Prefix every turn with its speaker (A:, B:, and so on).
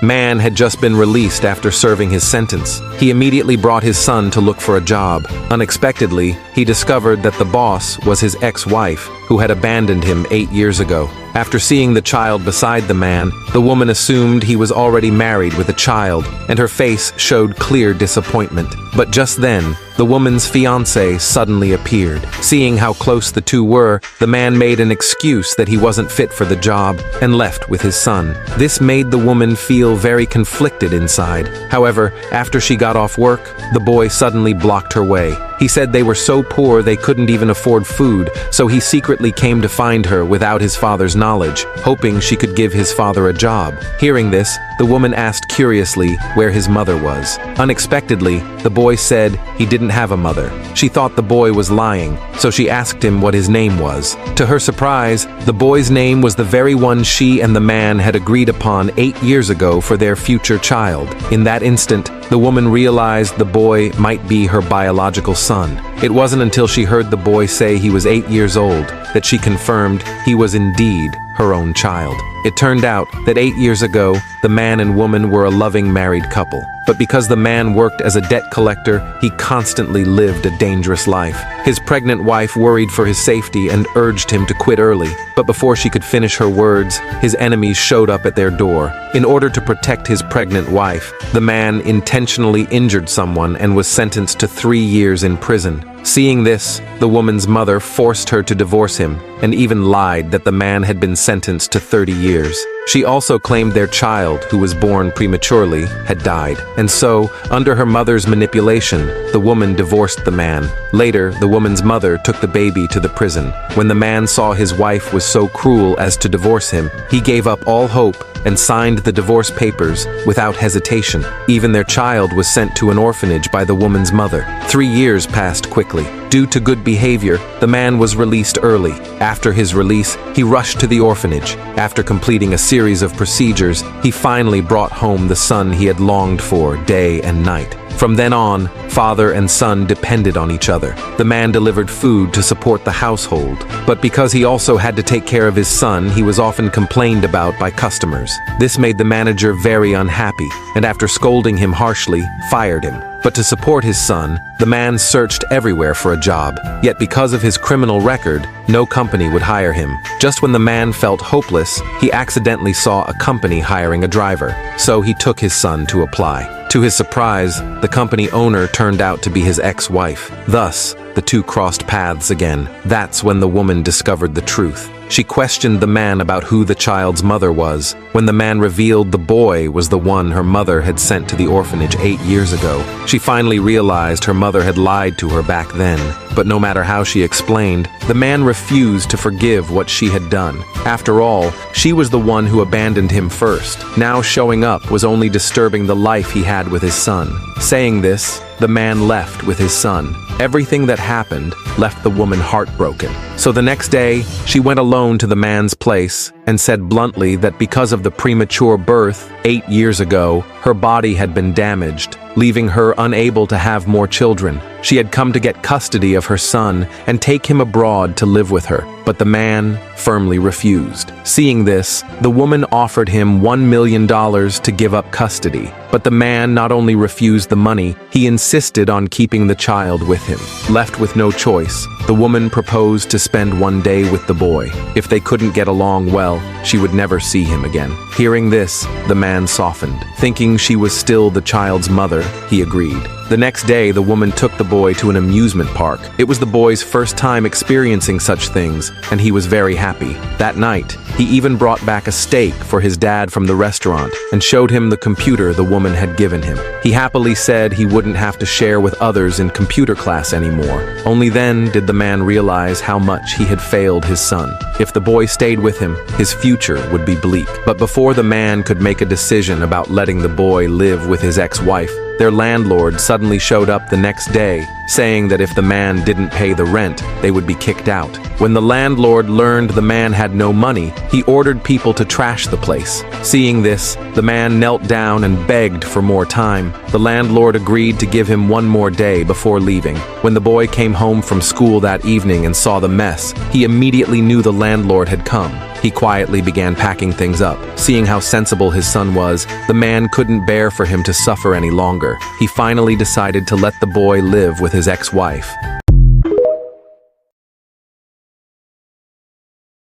A: man had just been released after serving his sentence. He immediately brought his son to look for a job. Unexpectedly, he discovered that the boss was his ex-wife, who had abandoned him 8 years ago. After seeing the child beside the man, the woman assumed he was already married with a child, and her face showed clear disappointment. But just then, the woman's fiancé suddenly appeared. Seeing how close the two were, the man made an excuse that he wasn't fit for the job and left with his son. This made the woman feel very conflicted inside. However, after she got off work, the boy suddenly blocked her way. He said they were so poor they couldn't even afford food, so he secretly came to find her without his father's knowledge, hoping she could give his father a job. Hearing this, the woman asked curiously where his mother was. Unexpectedly, the boy said he didn't have a mother. She thought the boy was lying, so she asked him what his name was. To her surprise, the boy's name was the very one she and the man had agreed upon 8 years ago for their future child. In that instant, the woman realized the boy might be her biological son. It wasn't until she heard the boy say he was 8 years old that she confirmed he was indeed her own child. It turned out that 8 years ago, the man and woman were a loving married couple. But because the man worked as a debt collector, he constantly lived a dangerous life. His pregnant wife worried for his safety and urged him to quit early. But before she could finish her words, his enemies showed up at their door. In order to protect his pregnant wife, the man intentionally injured someone and was sentenced to 3 years in prison. Seeing this, the woman's mother forced her to divorce him and even lied that the man had been sentenced to 30 years. She also claimed their child, who was born prematurely, had died. And so, under her mother's manipulation, the woman divorced the man. Later, the woman's mother took the baby to the prison. When the man saw his wife was so cruel as to divorce him, he gave up all hope and signed the divorce papers without hesitation. Even their child was sent to an orphanage by the woman's mother. 3 years passed quickly. Due to good behavior, the man was released early. After his release, he rushed to the orphanage. After completing a series of procedures, he finally brought home the son he had longed for day and night. From then on, father and son depended on each other. The man delivered food to support the household, but because he also had to take care of his son, he was often complained about by customers. This made the manager very unhappy, and after scolding him harshly, fired him. But to support his son, the man searched everywhere for a job. Yet because of his criminal record, no company would hire him. Just when the man felt hopeless, he accidentally saw a company hiring a driver, so he took his son to apply. To his surprise, the company owner turned out to be his ex-wife. Thus, the two crossed paths again. That's when the woman discovered the truth. She questioned the man about who the child's mother was. When the man revealed the boy was the one her mother had sent to the orphanage 8 years ago, she finally realized her mother had lied to her back then. But no matter how she explained, the man refused to forgive what she had done. After all, she was the one who abandoned him first. Now showing up was only disturbing the life he had with his son. Saying this, the man left with his son. Everything that happened left the woman heartbroken. So the next day, she went alone to the man's place and said bluntly that because of the premature birth 8 years ago, her body had been damaged, leaving her unable to have more children. She had come to get custody of her son and take him abroad to live with her, but the man firmly refused. Seeing this, the woman offered him $1 million to give up custody, but the man not only refused the money, he insisted on keeping the child with him. Left with no choice, the woman proposed to spend one day with the boy. If they couldn't get along well, she would never see him again. Hearing this, the man softened. Thinking she was still the child's mother, he agreed. The next day, the woman took the boy to an amusement park. It was the boy's first time experiencing such things, and he was very happy. That night, he even brought back a steak for his dad from the restaurant and showed him the computer the woman had given him. He happily said he wouldn't have to share with others in computer class anymore. Only then did the man realize how much he had failed his son. If the boy stayed with him, his future would be bleak. But before the man could make a decision about letting the boy live with his ex-wife, their landlord suddenly showed up the next day saying that if the man didn't pay the rent, they would be kicked out. When the landlord learned the man had no money, he ordered people to trash the place. Seeing this, the man knelt down and begged for more time. The landlord agreed to give him one more day before leaving. When the boy came home from school that evening and saw the mess, he immediately knew the landlord had come. He quietly began packing things up. Seeing how sensible his son was, the man couldn't bear for him to suffer any longer. He finally decided to let the boy live with his ex-wife.